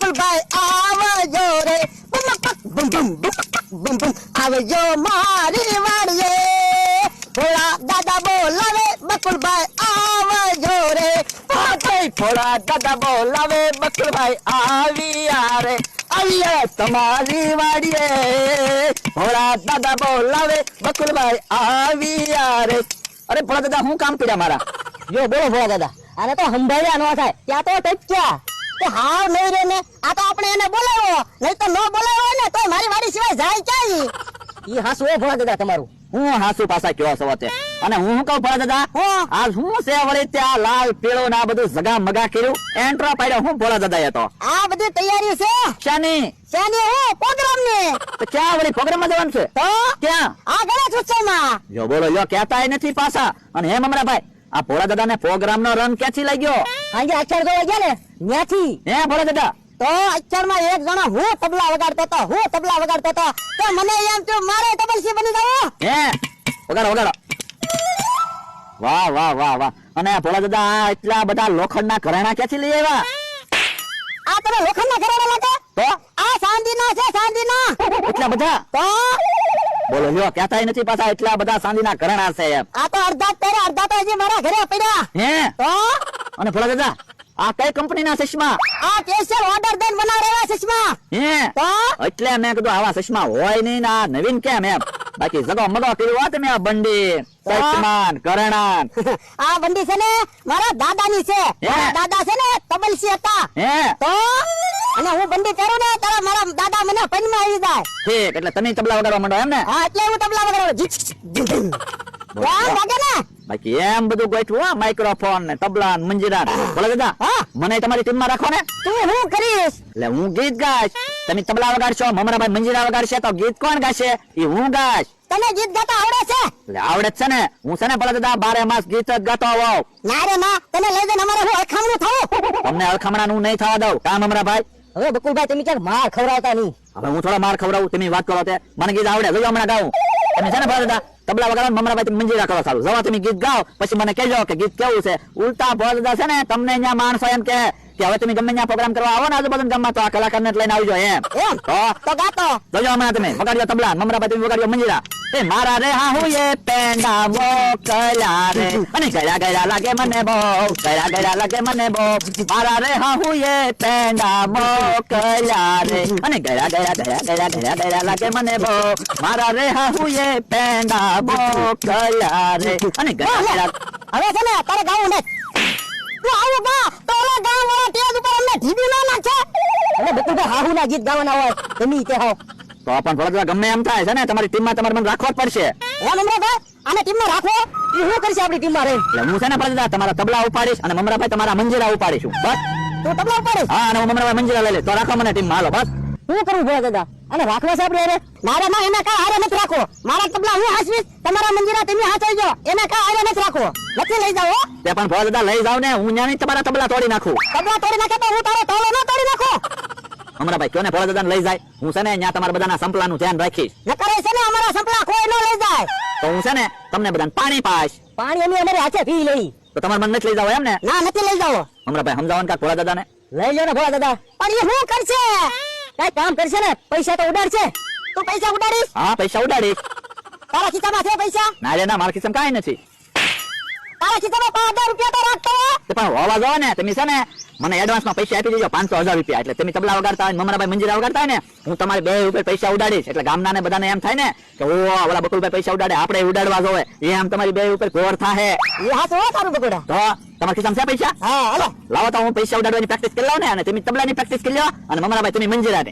બકુલભાઈ આવજો રે બમ બમ બમ બમ આવજો મારી વાડીએ ભોળા દાદા બોલાવે બકુલભાઈ આવજો રે ભોળા દાદા બોલાવે બકુલભાઈ આવ્યા રે આવ્યા તમારી વાડીએ ભોળા દાદા બોલાવે બકુલભાઈ આવ્યા રે અરે ભોળા દાદા હું કામ કર્યા મારા જો બોલો ભોળા દાદા આને તો સંભાળ્યા ન થાય ત્યાં તો ટચ્યા કે હાવ નહીં રે ને આ તો આપણે એને બોલાવ્યો નહીં તો ન બોલાવ્યો ને તો મારી વાડી સિવાય જાય ક્યાં ઈ હાસુ એ ભોળા દાદા તમારું હું હાસુ પાછા કયો સવાતે અને હું કહું ભોળા દાદા આજ હું છે વળી ત્યાં લાલ પીળો ને આ બધું જગા મગા કર્યું એન્ટ્રો પાડ્યો હું ભોળા દાદા એ તો આ બધી તૈયારી છે શાની હે પ્રોગ્રામ ની તો ક્યાં વળી પ્રોગ્રામ માં જવાનું છે તો ક્યાં આ ગણેશ ઉત્સવમાં જો બોલો યો કહેતાય નથી પાછા અને હે મમરાભાઈ આ ભોળા દાદા ને પ્રોગ્રામ નો રન ક્યાંથી લાગ્યો આજે અક્ષર ગયો ગયા ને ત્યાંથી હે ભોળા દાદા તો અક્ષર માં એક જણા હું તબલા વગાડતો તો મને એમ થયું મારે તબલસી બની જાવ હે વગાડો વગાડો વાહ વાહ વાહ વાહ અને ભોળા દાદા આ એટલા બધા લોખંડના ઘરેણા ક્યાંથી લઈ આવ્યા આ તમે લોખંડના ઘરેણા લાગે તો આ ચાંદીના છે ચાંદીના એટલા બધા તો બોલો લ્યો કહેતાય નથી પાછા એટલા બધા ચાંદીના ઘરેણા છે એમ આ તો અડધા તેરે અડધા તો હજી મારા ઘરે પડ્યા હે તો અને ભોળા દાદા આ કઈ કંપનીના ચશ્મા આ સ્પેશિયલ ઓર્ડર દઈને બનાવેલા ચશ્મા હે તો એટલે મેં કીધું આવા ચશ્મા હોય નહીં ને આ નવીન કેમ એમ બાકી જગો મગો કર્યું હોત મેં આ બંડી ચશ્મા ઘરેણા આ બંડી છે ને મારા દાદાની છે મારા દાદા છે ને તબલસી હતા હે તો અને હું બંડી પહેરું ને ત્યારે મારા દાદા મને પગમાં આવી જાય ઠીક એટલે તમે તબલા વગાડવા માંડો એમ ને હા એટલે હું તબલા વગાડું વાહ લાગે ને બાકી એમ બધું ગોઠવું હો માઇક્રોફોન ને તબલા ને મંજીરા બોલો દાદા હા મને તમારી ટીમમાં રાખો ને તું હું કરીશ એટલે હું ગીત ગાઈશ તમે તબલા વગાડશો મમરાભાઈ મંજીરા વગાડશે તો ગીત કોણ ગાશે એ હું ગાઈશ તને ગીત ગાતા આવડે છે એટલે આવડે જ છે ને હું છે ને ભલા દાદા 12 માસ ગીત જ ગાતો હોઉં ના રે ના તને લઈ જઈને અમારે હું અખામણું થવું તમને અળખામણાનું નહીં થવા દઉં કામ મમરાભાઈ હવે બકુલભાઈ તમે ક્યાંક માર ખવડાવતા નહીં હવે હું થોડા માર ખવડાવું તમે વાત કરો તે મને ગીત આવડે જો હમણાં ગાઉં તમે છે ને ભલા દાદા તબલા વગાડવાનું મમરાભાઈ તમે મંજીરા કરો સારું જવા તમે ગીત ગાઓ પછી મને કહેજો કે ગીત કેવું છે ઉલટા ભલા દાદા છે ને તમને અહીંયા માણસો એમ કે હવે તમે ગમે ત્યાં પ્રોગ્રામ કરવા આવો ને આજુબાજુ ગામમાં તો આ કલાકારને લઈને આવજો એમ તો ગાતો જોજો હમણાં તમે વગાડ્યો તબલા મમરાભાઈ તમે વગાડ્યો મંજીરા એ મારા રે હા હું એ પેંડા મોકલ્યા રે અને ગયા ગયા લાગે મને બહુ ગયા ગયા લાગે મને બહુ મારા રે હા હું એ પેંડા મોકલ્યા રે અને ગયા ગયા ગયા ગયા ગયા ગયા લાગે મને બહુ મારા રે હા હું એ પેંડા મોકલ્યા રે અને ગયા ગયા હવે છે ને તારે ગાવું ને તું આવું ગા તો ઓલા ગામ વાળા ટેજ ઉપર અમને ઢીબી ના નાખે અને બકુલભાઈ હાહુ ના ગીત ગાવાના હોય તમે તે હો તો પણ ભલા ગમે એમ થાય છે ને તમારી ટીમમાં તમારે મને રાખવો જ પડશે હે મમરાભાઈ આને ટીમમાં રાખો એ હું કરશે આપણી ટીમમાં રહી એટલે હું છે ને ભલા તમારા તબલા ઉપાડીશ અને મમરાભાઈ તમારા મંજીરા ઉપાડીશું બસ તું તબલા ઉપાડીશ હા અને હું મમરાભાઈ મંજીરા લઈ લે તો રાખો મને ટીમમાં હાલો બસ શું કરું ભોળા દાદા અને રાખવા છે આપણે અરે મારે ના એને કા હારે નથી રાખો મારા તબલા હું હાસવીશ તમારા મંજીરા તમે હાચવજો એને કા હારે નથી રાખો નથી લઈ જાઓ તે પણ ભોળા દાદા લઈ જાવ ને હું ન્યાની તમારા તબલા તોડી નાખું તબલા તોડી નાખે તો હું તારો તોલો ના તોડી નાખો મમરાભાઈ કયો ને ભોળા દાદાને લઈ જાય હું છે ને ત્યાં તમારા બધાના સંપલાનું ધ્યાન રાખીશ નકરે છે ને અમારા સંપલા કોઈ ન લઈ જાય તો હું છે ને તમને બધાને પાણી પાઈશ પાણી અમે અમારે હાથે પી લઈ તો તમારે મને નથી લઈ જાવ એમ ને ના નથી લઈ જાઓ મમરાભાઈ સમજાવવાનું કાક ભોળા દાદાને લઈ લો ને ભોળા દાદા પણ એ શું કરશે કઈ કામ કરશે ને પૈસા તો ઉડાડશે તું પૈસા ઉડાડીશ હા પૈસા ઉડાડીશ તારા ખિસ્સામાં છે પૈસા ના રે ના મારા ખિસ્સામાં કાંઈ નથી તારા ખિસ્સામાં 5000 રૂપિયા તો રાખતો તે પણ હોવા જો ને તમે છે ને મને એડવાન્સમાં પૈસા આપી દેજો 500,000 રૂપિયા એટલે તમે તબલા વગાડતા હોય મમરાભાઈ મંજીરા વગાડતા હોય ને હું તમારે 2 ઉપર પૈસા ઉડાડીશ એટલે ગામના ને બધાને એમ થાય ને કે ઓ ઓલા બકુલભાઈ પૈસા ઉડાડે આપણે ઉડાડવા જોવે એમ તમારી 2 ઉપર ગોર થાહે એ હાથ હો તારું બકોડા તો તમારા ખિસ્સામાં છે પૈસા હા હાલો લાવો તો હું પૈસા ઉડાડવાની પ્રેક્ટિસ કરી લઉં ને અને તમે તબલાની પ્રેક્ટિસ કરી લો અને મમરાભાઈ તમે મંજીરા દે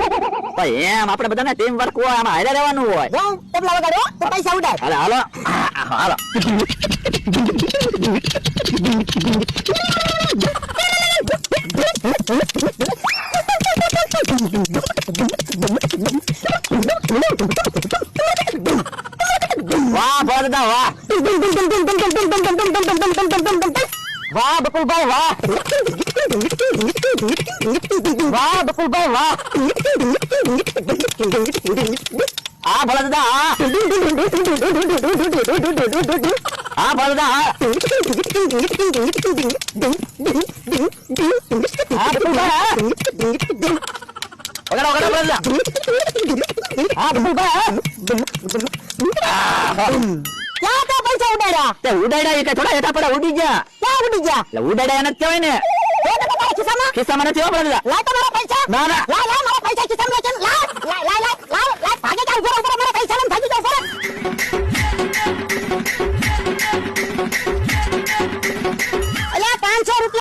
તો એમ આપણે બધાને ટીમ વર્ક હોય આમાં હારે રહેવાનું હોય જાઉં તબલા વગાડો તો પૈસા ઉડાડ હાલો હાલો હાલો વાહ ભરદા વાહ વાહ બકુલભાઈ વાહ વાહ બકુલભાઈ વાહ આ ભરદા આ ભરદા આ બકુલભાઈ કરો કરો બધા. હા બકુલભાઈ ક્યાં તો પૈસા ઉડાડ્યા તે ઉડાડ્યા એ કે થોડા હેઠા પડ્યા ઉડી ગયા. ક્યાં ઉડી ગયા એટલે ઉડાડ્યા નથી કહેવાય ને. ખિસ્સામાં ખિસ્સામાં નથી વાપરતા દાદા. લાય તો મારા પૈસા ના ના લાય લાય મારા પૈસા ખિસ્સામાં છે લાય લાય લાય લાય લાય લાય ભાગે જા ઉભો રહો મારા પૈસા લઈને